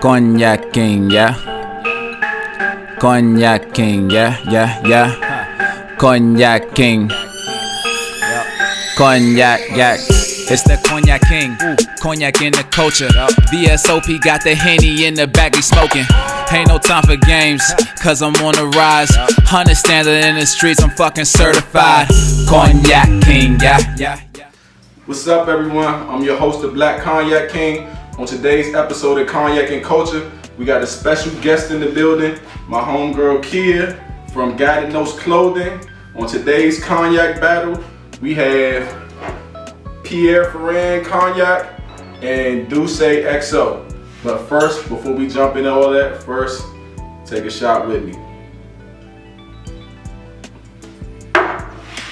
Cognac King, yeah. Cognac King, yeah, yeah, yeah. Cognac King. Cognac, yeah. It's the Cognac King. Cognac in the culture. VSOP got the Henny in the back, we smoking. Ain't no time for games, cause I'm on the rise. 100 standard in the streets, I'm fucking certified. Cognac King, yeah, yeah. What's up, everyone? I'm your host, the Black Cognac King. On today's episode of Cognac and Culture, we got a special guest in the building, my homegirl Pierre from God Knows Clothing. On today's Cognac battle, we have Pierre Ferrand Cognac and Dusse XO. But first, before we jump into all that, first, take a shot with me.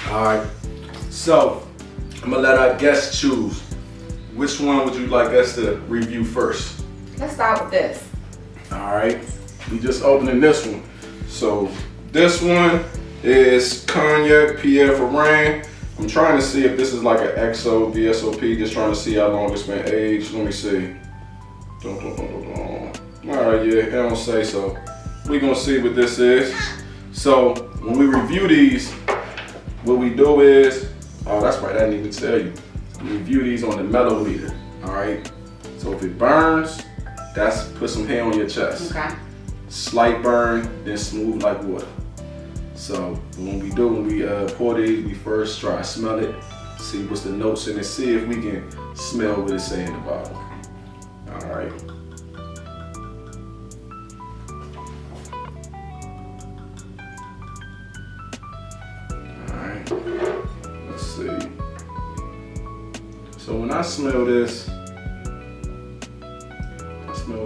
Alright, so I'm gonna let our guests choose. Which one would you like us to review first? Let's start with this. Alright, we just opening this one. So this one is Cognac Pierre Ferrand. I'm trying to see if this is like an XO, VSOP, just trying to see how long it's been aged. Let me see. Alright, yeah, it don't say so. We're gonna see what this is. So when we review these, what we do is, oh that's right, I didn't even tell you. We review these on the milliliter, alright? So if it burns, that's put some hair on your chest. Okay. Slight burn, then smooth like water. So when we pour these, we first try to smell it, see what's the notes in it, see if we can smell what it's saying in the bottle. Alright. Alright, let's see. So when I smell this, I smell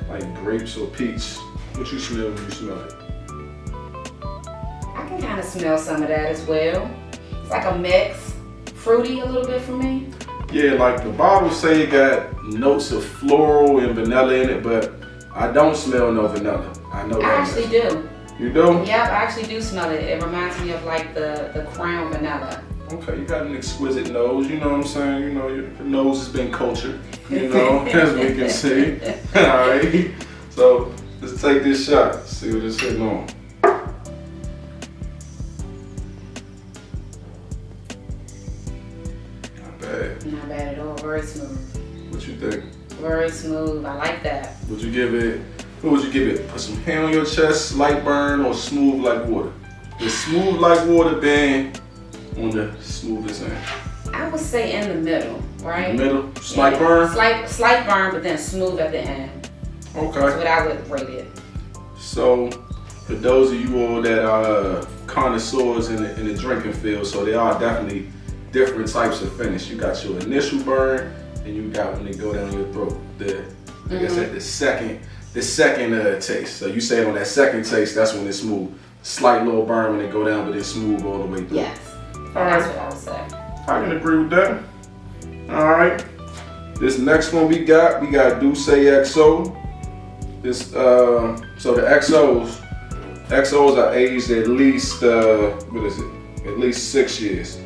like grapes or peach. What you smell when you smell it? I can kind of smell some of that as well. It's like a mix, fruity a little bit for me. Yeah, like the bottle say it got notes of floral and vanilla in it, but I don't smell no vanilla. I know that. I actually do. You do? Yep, I actually do smell it. It reminds me of like the crown vanilla. Okay, you got an exquisite nose, you know what I'm saying? You know, your nose has been cultured, you know, as we can see. Alright, so let's take this shot, see what it's hitting on. Not bad. Not bad at all, very smooth. What you think? Very smooth, I like that. What would you give it? Put some hair on your chest, light burn, or smooth like water? The smooth like water been on the smoothest end. I would say in the middle, right? In the middle? Slight burn? Slight burn, but then smooth at the end. Okay. That's what I would rate it. So, for those of you all that are connoisseurs in the drinking field, so there are definitely different types of finish. You got your initial burn, and you got when they go down your throat. Like I said, the second taste. So you say it on that second taste, that's when it's smooth. Slight little burn when they go down, but it's smooth all the way through. Yes. Alright. That's what I would say. I can agree with that. Alright. This next one we got Dusse XO. This so the XOs are aged at least at least 6 years.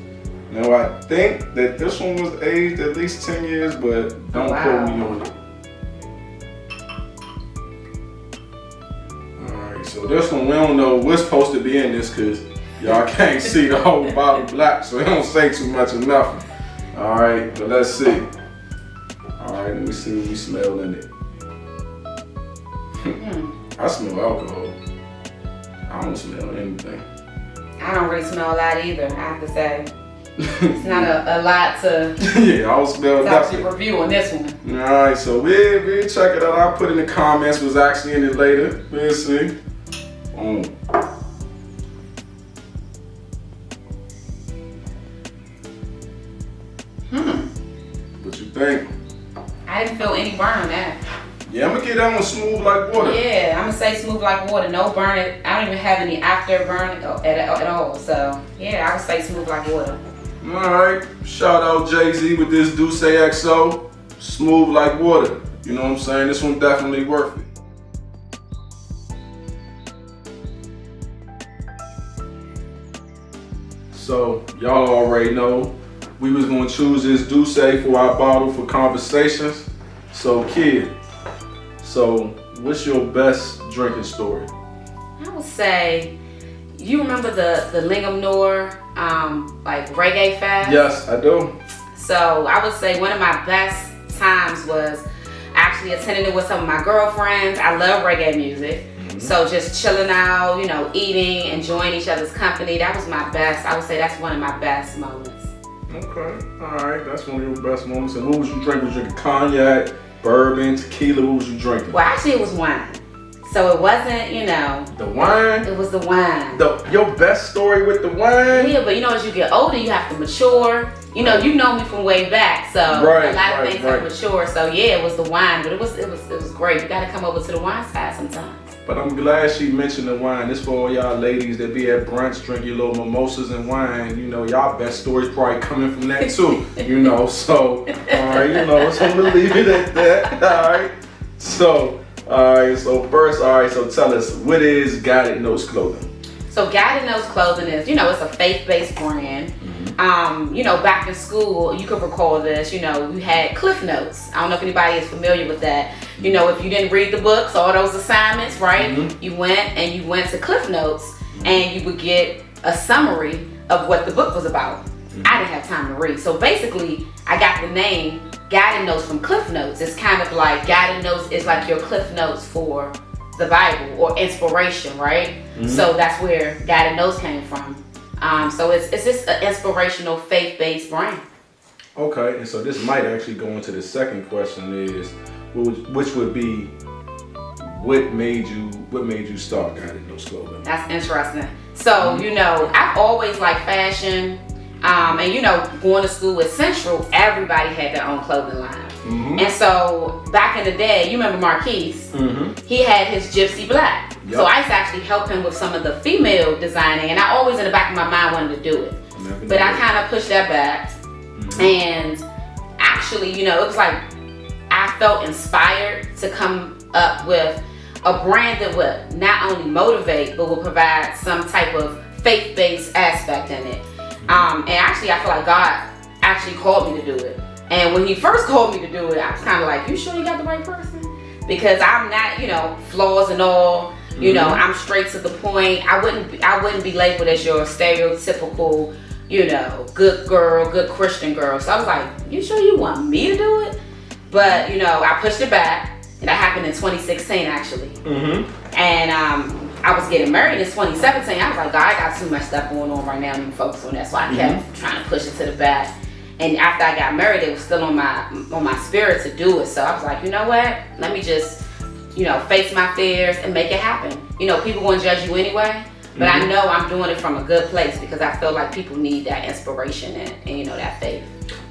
Now I think that this one was aged at least 10 years, but don't quote me on it. Alright, so this one we don't know what's supposed to be in this because y'all can't see the whole bottle black, so it don't say too much of nothing. Alright, but let's see. Alright, let me see what we smell in it. I smell alcohol. I don't smell anything. I don't really smell a lot either, I have to say. It's not a lot to yeah, I don't smell nothing. Review on this one. Alright, so we'll check it out. I'll put in the comments what's actually in it later. We'll see. Boom. What you think? I didn't feel any burn on that. Yeah, I'm gonna get that one smooth like water. Yeah, I'm gonna say smooth like water. No burn. I don't even have any after burn at all. So yeah, I would say smooth like water. Alright, shout out Jay-Z with this Dusse XO. Smooth like water. You know what I'm saying? This one definitely worth it. So y'all already know we was gonna choose this Dusse for our bottle for conversations. So, kid, so what's your best drinking story? I would say, you remember the Lingam Noor, like reggae fest? Yes, I do. So I would say one of my best times was actually attending it with some of my girlfriends. I love reggae music. So just chilling out, you know, eating, enjoying each other's company. That was my best. I would say that's one of my best moments. Okay, all right, that's one of your best moments. And what was you drinking? Was you drinking cognac, bourbon, tequila? What was you drinking? Well, actually it was wine. So it wasn't, you know. The wine? It was the wine. Your best story with the wine? Yeah, but you know, as you get older, you have to mature. You know me from way back, so a lot of things have matured. So yeah, it was the wine, but it was great. You got to come over to the wine side sometimes. But I'm glad she mentioned the wine. This for all y'all ladies that be at brunch, drink your little mimosas and wine. You know, y'all best stories probably coming from that too. You know, so all right, you know, so I'm gonna leave it at that. All right. So first, so tell us, what is Guided Notes Clothing? So Guided Notes Clothing is, you know, it's a faith-based brand. You know, back in school, you could recall this, you know, we had Cliff Notes. I don't know if anybody is familiar with that. You know, if you didn't read the books, all those assignments, right? You went to Cliff Notes and you would get a summary of what the book was about. I didn't have time to read. So basically, I got the name Guided Notes from Cliff Notes. It's kind of like Guided Notes is like your Cliff Notes for the Bible or inspiration, right? So that's where Guided Notes came from. So it's just an inspirational faith-based brand. Okay, and so this might actually go into the second question is, which would be, what made you start Guided Notes Clothing? That's interesting. So, you know, I've always liked fashion, and you know, going to school at Central, everybody had their own clothing line. And so back in the day, you remember Marquise? He had his Gypsy Black. So I used to actually help him with some of the female designing, and I always in the back of my mind wanted to do it. But I kind of pushed that back. And actually, you know, it was like I felt inspired to come up with a brand that would not only motivate, but would provide some type of faith-based aspect in it. And actually, I feel like God actually called me to do it. And when he first called me to do it, I was kind of like, you sure you got the right person? Because I'm not, you know, flaws and all. You know, I'm straight to the point. I wouldn't be labeled as your stereotypical, you know, good girl, good Christian girl. So I was like, you sure you want me to do it? But, you know, I pushed it back. And that happened in 2016, actually. And I was getting married in 2017. I was like, God, I got too much stuff going on right now. I'm focused on that. So I kept trying to push it to the back. And after I got married, it was still on my spirit to do it. So I was like, you know what? Let me just, you know, face my fears and make it happen. You know, people gonna judge you anyway, but I know I'm doing it from a good place because I feel like people need that inspiration and you know, that faith.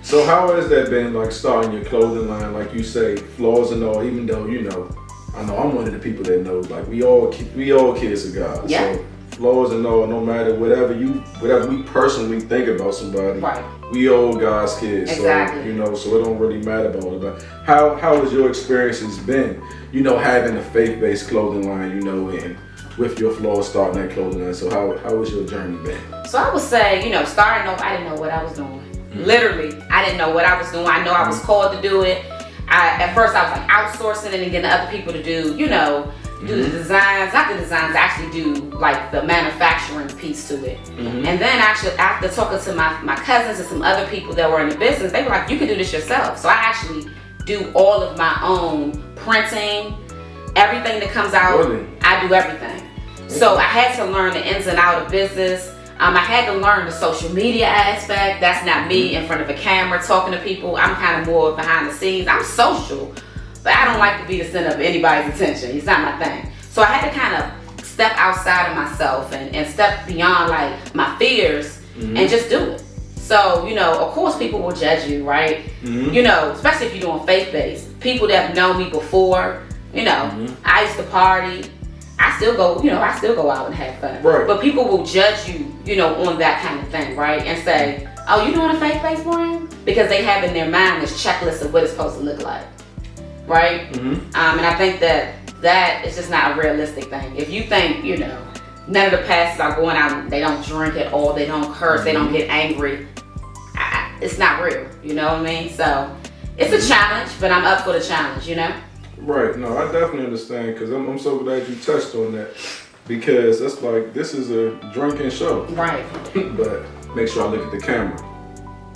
So how has that been, like starting your clothing line, like you say, flaws and all, even though, you know, I know I'm one of the people that knows, like we all kids of God. Yeah. So flaws and all, no matter whatever we personally think about somebody, we all God's kids. Exactly. So, you know, so it don't really matter about it. But how has your experiences been, you know, having a faith-based clothing line, you know, and with your flaws starting that clothing line? So how has your journey been? So I would say, you know, starting off, I didn't know what I was doing. Literally, I didn't know what I was doing. I know I was called to do it. At first I was like outsourcing it and getting other people to do, you know, do the designs, not the designs, actually do like the manufacturing piece to it. And then actually after talking to my cousins and some other people that were in the business, they were like, you can do this yourself. So I actually do all of my own printing, everything that comes out, I do everything. So I had to learn the ins and outs of business. I had to learn the social media aspect. That's not me in front of a camera talking to people. I'm kind of more behind the scenes. I'm social, but I don't like to be the center of anybody's attention. It's not my thing. So I had to kind of step outside of myself and step beyond like my fears and just do it. So, you know, of course people will judge you, right? You know, especially if you're doing faith-based. People that have known me before, you know, I used to party. I still go out and have fun. But people will judge you, you know, on that kind of thing, right? And say, oh, you doing a faith-based brand? Because they have in their mind this checklist of what it's supposed to look like, right? And I think that is just not a realistic thing. If you think, you know, none of the pastors are going out, they don't drink at all, they don't curse, they don't get angry, it's not real, you know what I mean? So it's a challenge, but I'm up for the challenge, you know? Right. No, I definitely understand because I'm so glad you touched on that because that's like, this is a drinking show. Right. But make sure I look at the camera.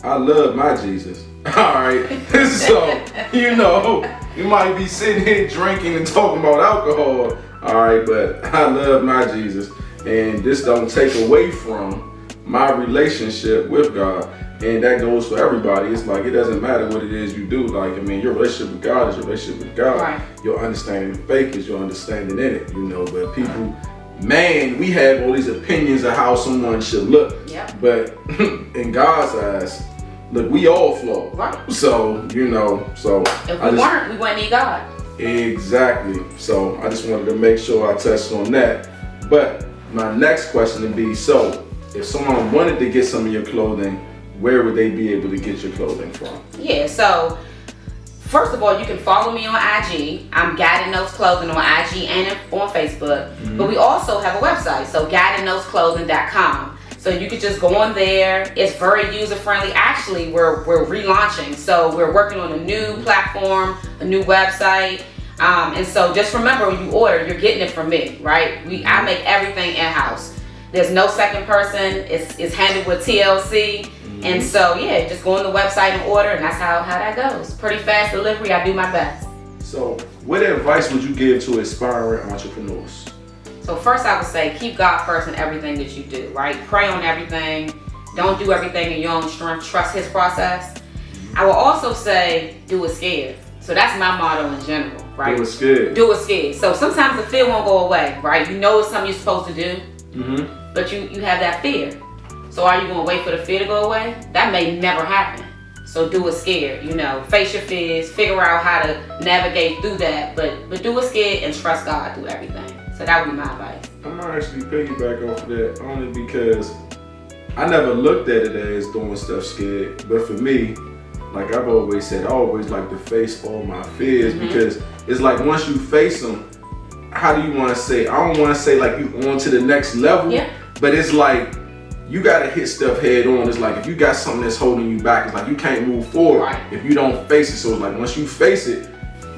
I love my Jesus. All right. So, you know, you might be sitting here drinking and talking about alcohol. All right. But I love my Jesus. And this don't take away from my relationship with God. And that goes for everybody. It's like, it doesn't matter what it is you do. Like, I mean, your relationship with God is your relationship with God. Right. Your understanding of faith is your understanding in it, you know. But people, man, we have all these opinions of how someone should look. Yep. But in God's eyes, look, we all flow. Right. So, you know, so. If we weren't, we wouldn't need God. Exactly. So I just wanted to make sure I touched on that. But my next question would be, so if someone wanted to get some of your clothing, where would they be able to get your clothing from? Yeah, so first of all, you can follow me on IG. I'm Guiding Notes Clothing on IG and on Facebook. Mm-hmm. But we also have a website, so guidingnotesclothing.com. So you could just go on there. It's very user friendly. Actually, we're relaunching. So we're working on a new platform, a new website. And so just remember, when you order, you're getting it from me, right? I make everything in-house. There's no second person. It's handled with TLC. And so, yeah, just go on the website and order, and that's how that goes. Pretty fast delivery. I do my best. So what advice would you give to aspiring entrepreneurs? So first I would say, keep God first in everything that you do, right? Pray on everything. Don't do everything in your own strength. Trust His process. I will also say, do it scared. So that's my motto in general, right? Do it scared. Do it scared. So sometimes the fear won't go away, right? You know it's something you're supposed to do, but you have that fear. So are you going to wait for the fear to go away? That may never happen. So do it scared, you know. Face your fears, figure out how to navigate through that, but do it scared and trust God through everything. So that would be my advice. I'm gonna actually piggyback off of that only because I never looked at it as doing stuff scared. But for me, like I've always said, I always like to face all my fears because it's like once you face them, how do you want to say? I don't want to say like you on to the next level, but it's like you gotta hit stuff head on. It's like if you got something that's holding you back, it's like you can't move forward if you don't face it. So it's like once you face it,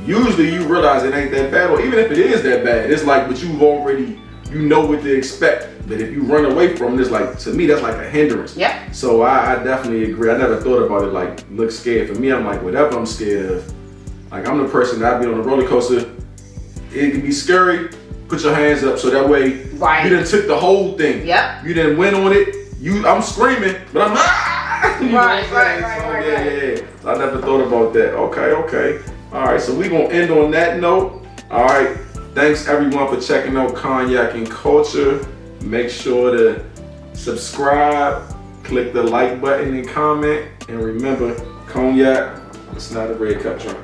usually you realize it ain't that bad, or even if it is that bad, it's like but you've already, you know what to expect. But if you run away from it, it's like, to me, that's like a hindrance. Yep. So I definitely agree. I never thought about it like look scared. For me, I'm like whatever I'm scared of. Like I'm the person that I'd be on a roller coaster. It can be scary. Put your hands up so that way you done took the whole thing. Yep. You done went on it. I'm screaming, but I'm right. So I never thought about that. Okay. All right, so we're gonna end on that note. All right, thanks everyone for checking out Cognac and Culture. Make sure to subscribe, click the like button and comment, and remember, cognac, it's not a red cup drink.